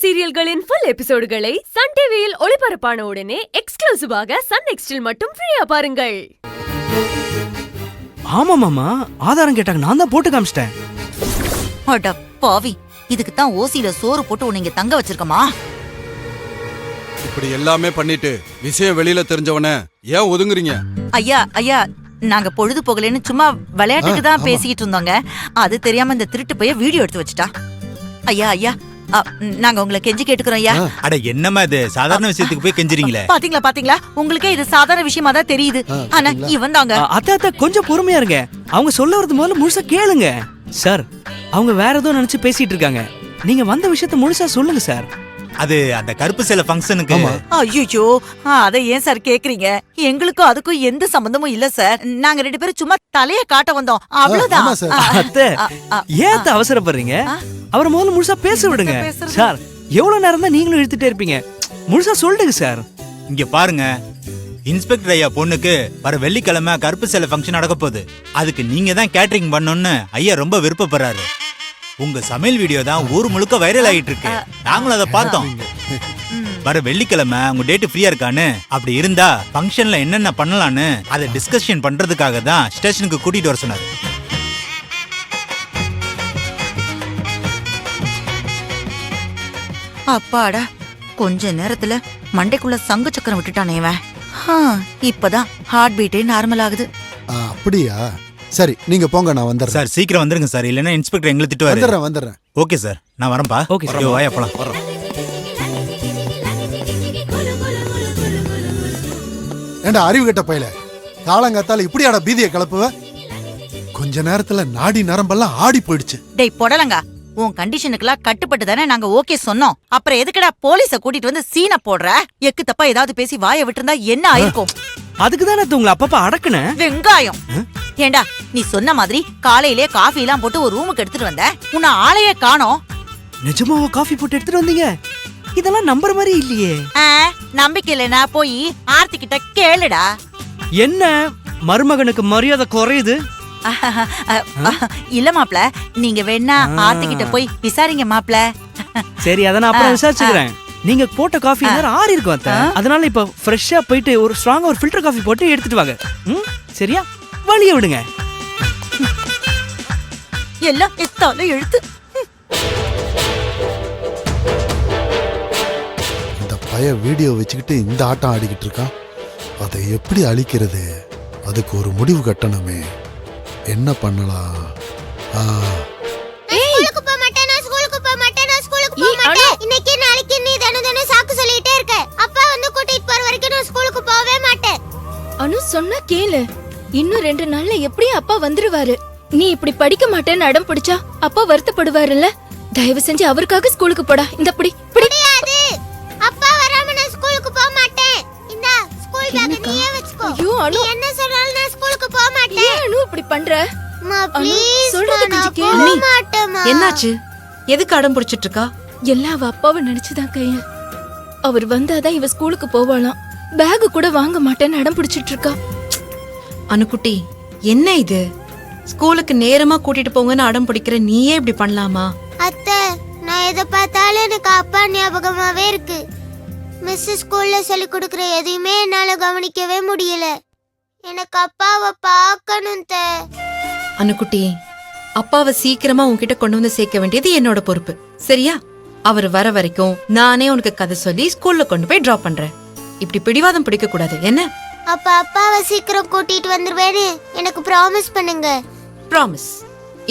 சீரியல்களின் full எபிசோடுகளை Sun டிவியில் ஒளிபரப்பான உடனே எக்ஸ்க்ளூசிவாக சன் நெக்ஸ்டில் மட்டும் ஃப்ரீயா பாருங்கள். ஆமா மாமா, ஆதாரம் கேட்டாங்க, நான் தான் போட்டு காமிச்சிட்டேன். அட பாவி, இதுக்கு தான் ஓசில சோறு போட்டு உன்னை இங்க தங்க வச்சிருக்கமா? இப்படி எல்லாமே பண்ணிட்டு விஷயம் வெளியில தெரிஞ்சவன ஏன் ஒதுங்குறீங்க? ஐயா ஐயா, நாங்க பொழுது போகலன்னு சும்மா விளையாட்டுக்கு தான் பேசிக்கிட்டு இருந்தோங்க. அது தெரியாம இந்த திருட்டு போய் வீடியோ எடுத்து வச்சுட்டா. ஐயா ஐயா, நாங்க உங்களை கெஞ்சி கேட்டுக்கிறோம் ஐயா. அட என்னமா இது, சாதாரண விஷயத்துக்கு போய் கெஞ்சிரீங்களே. பாத்தீங்களா பாத்தீங்களா, உங்களுக்கே இது சாதாரண விஷயமா தான் தெரியுது. ஆனா இவன் தாங்க. அத்த கொஞ்சம் பொறுமையா இருங்க, அவங்க சொல்ல வரது முதல்ல முழுசா கேளுங்க. சார், அவங்க வேற ஏதோ நினைச்சு பேசிட்டு இருக்காங்க. நீங்க வந்த விஷயத்த முழுசா சொல்லுங்க சார். அது அந்த கருப்பு சேலை ஃபங்க்ஷனுக்கு. ஐயோ, அத ஏன் சார் கேக்குறீங்க? எங்களுக்கும் அதுக்கும் எந்த சம்பந்தமும் இல்ல சார். நாங்க ரெண்டு பேரும் சும்மா தலைய காட்ட வந்தோம், அவ்வளவுதான். அத்தை, ஏன் அவசரப்படுறீங்க? அவரை முதல்ல முழுசா பேச விடுங்க சார். எவ்வளவு நேரம் தான் நீங்களும் இழுத்துட்டே இருப்பீங்க? முழுசா சொல்லுங்க சார். இங்க பாருங்க, இன்ஸ்பெக்டர் ஐயா பொண்ணுக்கு வர வெள்ளிக்கிழமை கருப்பு சேலை ஃபங்க்ஷன் நடக்க போகுது. அதுக்கு நீங்க தான் கேட்டரிங் பண்ணணும்னு ஐயா ரொம்ப விருப்பப்படுறாரு. உங்க சமையல் வீடியோ தான் ஊர் முழுக்க வைரல் ஆகிட்டு இருக்கு. நாங்களும் அதை பார்த்தோம். வர வெள்ளிக்கிழமை உங்க டேட் ஃப்ரீயா இருக்கான்னு, அப்படி இருந்தா ஃபங்க்ஷன்ல என்னென்ன பண்ணலான்னு அதை டிஸ்கஷன் பண்றதுக்காக தான் ஸ்டேஷனுக்கு கூட்டிட்டு வர சொன்னாரு. அப்பாடா, கொஞ்ச நேரத்துல மண்டைக்குள்ள சங்கு சக்கரம் விட்டுட்டானே இவன். இப்பதான் ஹார்ட் பீட்டே நார்மல் ஆகுது. அப்படியா? சரி, நீங்க போங்க, நான் வந்துடுறேன். சார் சீக்கிரம் வந்துருங்க சார், இல்லைன்னா இன்ஸ்பெக்டர் எங்களை திட்டுவாரு. வந்துடுறேன். ஓகே சார், நான் வரேன்பா. ஓகே சார், வாயா போலாம். ஏண்டா அறிவு கட்ட பையல, காலங்காத்தால இப்படியாடா பீதியை கிளப்புவ? கொஞ்ச நேரத்துல நாடி நரம்பெல்லாம் ஆடி போயிடுச்சு. டேய் பொடலங்கா, உன் கண்டிஷனுக்குலாம் கட்டுப்பட்டு தானே நாங்க ஓகே சொன்னோம். அப்புறம் எதுக்குடா போலீஸ கூட்டிட்டு வந்து சீனை போடுற? எக்கு தப்பா ஏதாவது பேசி வாயை விட்டுருந்தா என்ன ஆயிருக்கும்? அதுக்கு தானே உங்களை அப்பப்ப அடக்குன. வெங்காயம், ஏண்டா நீ சொன்ன மாதிரி காலையிலே காஃபி எல்லாம் போட்டு ஒரு ரூமுக்கு எடுத்துட்டு வந்த, உன்னை ஆளையே காணோம். நிஜமாவா காஃபி போட்டு எடுத்துட்டு வந்தீங்க? இதெல்லாம் நம்புற மாதிரி இல்லையே. நம்பிக்கை இல்லைனா போய் ஆர்த்தி கிட்ட கேளுடா. என்ன மருமகனுக்கு மரியாதை குறையுது? இல்ல மாப்ள, நீங்க வேணா ஆர்த்தி கிட்ட போய் விசாரிங்க மாப்ள. சரி, அத நான் அப்புறம் விசாரிச்சுக்கிறேன். நீங்க போட்ட காஃபி நேரம் ஆறி இருக்கும் அத்தை. அதனால இப்ப ஃப்ரெஷ்ஷா போயிட்டு ஒரு ஸ்ட்ராங்கா ஒரு ஃபில்டர் காஃபி போட்டு எடுத்துட்டு வாங்க. சரியா? வழிய விடுங்க. எல்லாம் எத்தால எழுத்து. இந்த பைய வீடியோ வச்சுக்கிட்டு இந்த ஆட்டம் ஆடிக்கிட்டு இருக்கான். அதை எப்படி அழிக்கிறது? அதுக்கு ஒரு முடிவு கட்டணுமே. என்ன பண்ணலாம்? இன்னைக்கு நாளைக்கு நீ தினம் சாக்கு சொல்லிட்டே இருக்க. அப்பா வந்து கூட்டிட்டு போற வரைக்கும் நான் ஸ்கூலுக்கு போவே மாட்டேன். அனு சொன்னா கேளு, இன்னும் 2 நாள்ல எப்படியும் அப்பா வந்துருவாரு. நீ இப்படி படிக்க மாட்டேன்னு அடம் பிடிச்சா அப்பா வருத்தப்படுவாருல்ல. தயவு செஞ்சு அவருக்காக ஸ்கூலுக்கு போடா. இந்த பிடி முடியாது. அப்பா வராம நான் ஸ்கூலுக்கு போக மாட்டேன். இந்த ஸ்கூல் பேக் நீயே வெச்சுக்கோ. ஐயோ அனு, நீ என்ன சொன்னாலும் நான் ஸ்கூலுக்கு போக மாட்டேன். ஏன் அனு இப்படி பண்ற? மா ப்ளீஸ், சொல்றது கொஞ்சம் கேளு. போக மாட்டேமா. என்னாச்சு? எதுக்கு அடம் பிடிச்சிட்டு இருக்கா? எல்லாம் அவ அப்பாவை நினைச்சுதான் கைய. அவர் வந்தாதான் இவ ஸ்கூலுக்கு போவாளாம். பேக் கூட வாங்க மாட்டேன்னு அடம் பிடிச்சிட்டு இருக்கா. அனுக்குட்டி, என்ன இது? ஸ்கூலுக்கு நேரமா கூட்டிட்டு போங்கன்னு அடம் பிடிக்கிற நீயே இப்படி பண்ணலாமா? அத்தை, நான் எதை பார்த்தாலும் எனக்கு அப்பா ஞாபகமாவே இருக்கு. மிஸ் ஸ்கூல்ல சொல்லி கொடுக்கற எதையுமே என்னால கவனிக்கவே முடியல. எனக்கு அப்பாவை பார்க்கணும். அனுக்குட்டி, அப்பாவை சீக்கிரமா உன்கிட்ட கொண்டு வந்து சேர்க்க வேண்டியது என்னோட பொறுப்பு, சரியா? அவர் வர வரைக்கும் நானே உனக்கு கதை சொல்லி ஸ்கூல்ல கொண்டு போய் டிராப் பண்றேன். இப்படி பிடிவாதம் பிடிக்க கூடாது, என்ன? அப்ப அப்பாவை சீக்கிரம் கூட்டிட்டு வந்துருவேன்னு எனக்கு ப்ராமிஸ் பண்ணுங்க. ப்ராமிஸ்.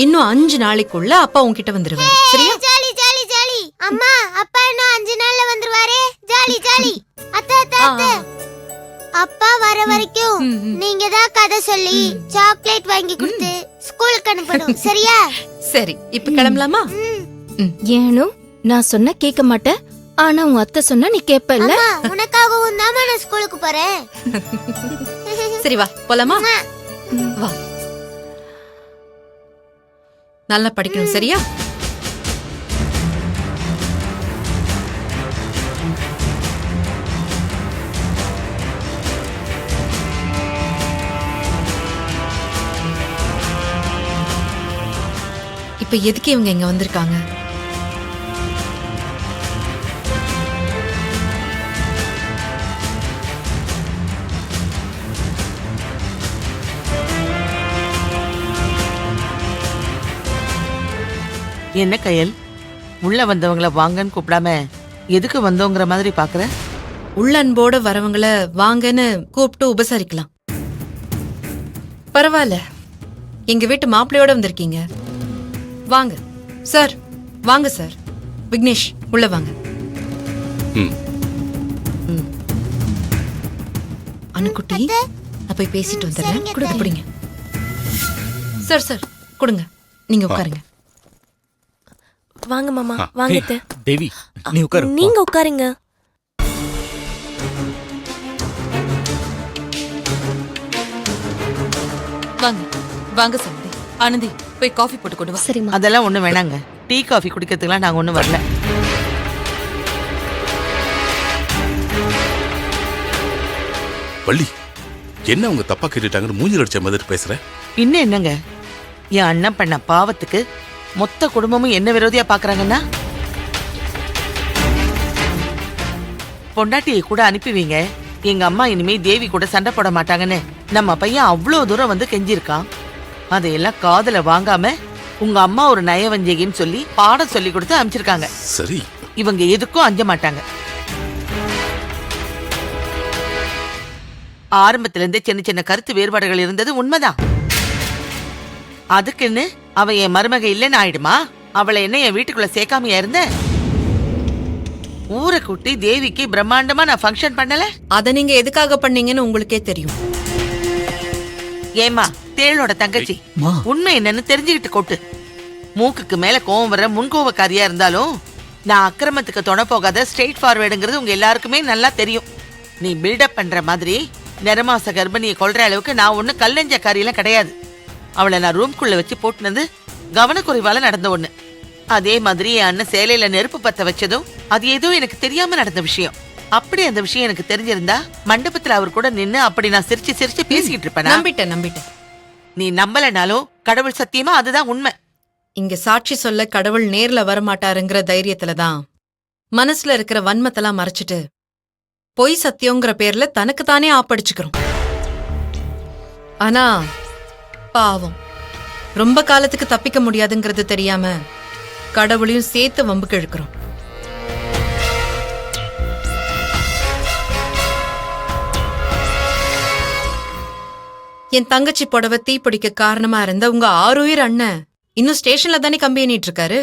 இன்னும் 5 நாளைக்குள்ள அப்பா உன்கிட்ட வந்துருவாரு, சரியா? Jolly jolly jolly. அம்மா, அப்பா இன்னும் 5 நாள்ல வந்துருவாரே. Jolly jolly. அத்தை அத்தை அத்தை, அப்பா வர வரைக்கும் நீங்க தான் கதை சொல்லி சாக்லேட் வாங்கி கொடுத்து ஸ்கூலுக்கு அனுப்பணும், சரியா? சரி, இப்ப கிளம்பலாமா? ஏனு, நான் சொன்னா கேட்க மாட்டேன், ஆனா உன் அத்தை சொன்னா நீ கேப்பல்ல. உனக்காகவும் தான் நான் ஸ்கூலுக்கு போறேன். சரி வா போலாமா? வா, நல்லா படிக்கணும், சரியா? இப்ப எதுக்கு இவங்க இங்க வந்திருக்காங்க? என்ன கையல், உள்ள வந்தவங்கள வாங்கன்னு கூப்பிடாம எதுக்கு வந்தோங்கிற மாதிரி பாக்குற? உள்ளன்போட வரவங்கள வாங்கன்னு கூப்பிட்டு உபசரிக்கலாம். பரவாயில்ல, எங்க வீட்டு மாப்பிள்ளையோட வந்திருக்கீங்க. வாங்க சார், வாங்க சார். விக்னேஷ், உள்ள வாங்க. அனுக்குட்டி, நான் போய் பேசிட்டு வந்துடுறேன். கொடுங்க, பிடிங்க. சார் சார், கொடுங்க, நீங்க உட்காருங்க. வாங்க மாமா, வாங்க. தேவி, நீ உட்காரு. நீங்க உட்காருங்க. வாங்க வாங்க சந்தி. ஆனந்தி, போய் காஃபி போட்டு கொண்டு வா. சரிம்மா. அதெல்லாம் ஒண்ணும் வேணாங்க. டீ காஃபி குடிக்கிறதுக்குலாம் நாங்க ஒண்ணும் வரல. வள்ளி, என்ன அவங்க தப்பா கேட்டுட்டாங்கன்னு மூஞ்சில் அடிச்ச மாதிரி பேசுற? இன்னும் என்னங்க, என் அண்ணன் பண்ண பாவத்துக்கு மொத்த குடும்பமும் என்ன விரோதியா பாக்குறாங்கன்னா, பொண்டாட்டியை கூட அனுப்பிவீங்க, எங்க அம்மா இனிமே தேவி கூட சண்டை போட மாட்டாங்கன்னு நம்ம பையன் அவ்வளவு தூரம் வந்து கெஞ்சிருக்கான். அதையெல்லாம் காதுல வாங்காம உங்க அம்மா ஒரு நயவஞ்சகின்னு சொல்லி பாடம் சொல்லி கொடுத்து அனுப்பிச்சிருக்காங்க. சரி, இவங்க எதுக்கும் அஞ்ச மாட்டாங்க. ஆரம்பத்துல இருந்தே சின்ன சின்ன கருத்து வேறுபாடுகள் இருந்தது உண்மைதான். அதுக்குன்னு அவ என் மருமக இல்லைன்னு ஆயிடுமா? அவளை என்ன என் வீட்டுக்குள்ள சேர்க்காமையா இருந்த? ஊரை கூட்டி தேவிக்கு பிரம்மாண்டமா நான் ஃபங்க்ஷன் பண்ணல. அத நீங்க எதுக்காக பண்ணீங்கன்னு உங்களுக்கே தெரியும். ஏமா, தேளோட தங்கச்சி, உண்மை என்னன்னு தெரிஞ்சுக்கிட்டு கொட்டு. மூக்குக்கு மேல கோவம் வர முன்கோவக்காரியா இருந்தாலும் நான் அக்கிரமத்துக்கு தொண போகாத ஸ்ட்ரெயிட் ஃபார்வேர்டுங்கிறது உங்க எல்லாருக்குமே நல்லா தெரியும். நீ பில்டப் பண்ற மாதிரி நிறமாச கர்ப்பிணியை கொல்ற அளவுக்கு நான் ஒண்ணு கல்லஞ்சக்காரியெல்லாம் கிடையாது. அவளை நான் ரூம்குள்ள வச்சு போட்டுனது கவனக்குறைவால நடந்த ஒண்ணு. அதே மாதிரி என் அண்ணன் சேலையில நெருப்பு பத்த வச்சதும் அது ஏதோ எனக்கு தெரியாம நடந்த விஷயம். அப்படி அந்த விஷயம் எனக்கு தெரிஞ்சிருந்தா மண்டபத்துல அவர் கூட நின்னு அப்படி நான் சிரிச்சு சிரிச்சு பேசிக்கிட்டு இருப்பேனா? நம்பிட்டேன். நீ நம்பலனாலும் கடவுள் சத்தியமா அதுதான் உண்மை. இங்க சாட்சி சொல்ல கடவுள் நேர்ல வரமாட்டாருங்கிற தைரியத்துலதான் மனசுல இருக்கிற வன்மத்தெல்லாம் மறைச்சிட்டு பொய் சத்தியங்கிற பேர்ல தனக்கு தானே ஆப்படிச்சுக்கிறோம். ஆனா பாவம், ரொம்ப காலத்துக்கு தப்பிக்க முடியாதுங்கிறது தெரியாம கடவுளையும் சேர்த்து வம்புக்கு இழுக்கிறோம். என் தங்கச்சி புடவை தீப்பிடிக்க காரணமா இருந்த உங்க 6 உயிர் அண்ணன் இன்னும் ஸ்டேஷன்ல தானே கம்பி எண்ணிட்டு இருக்காரு.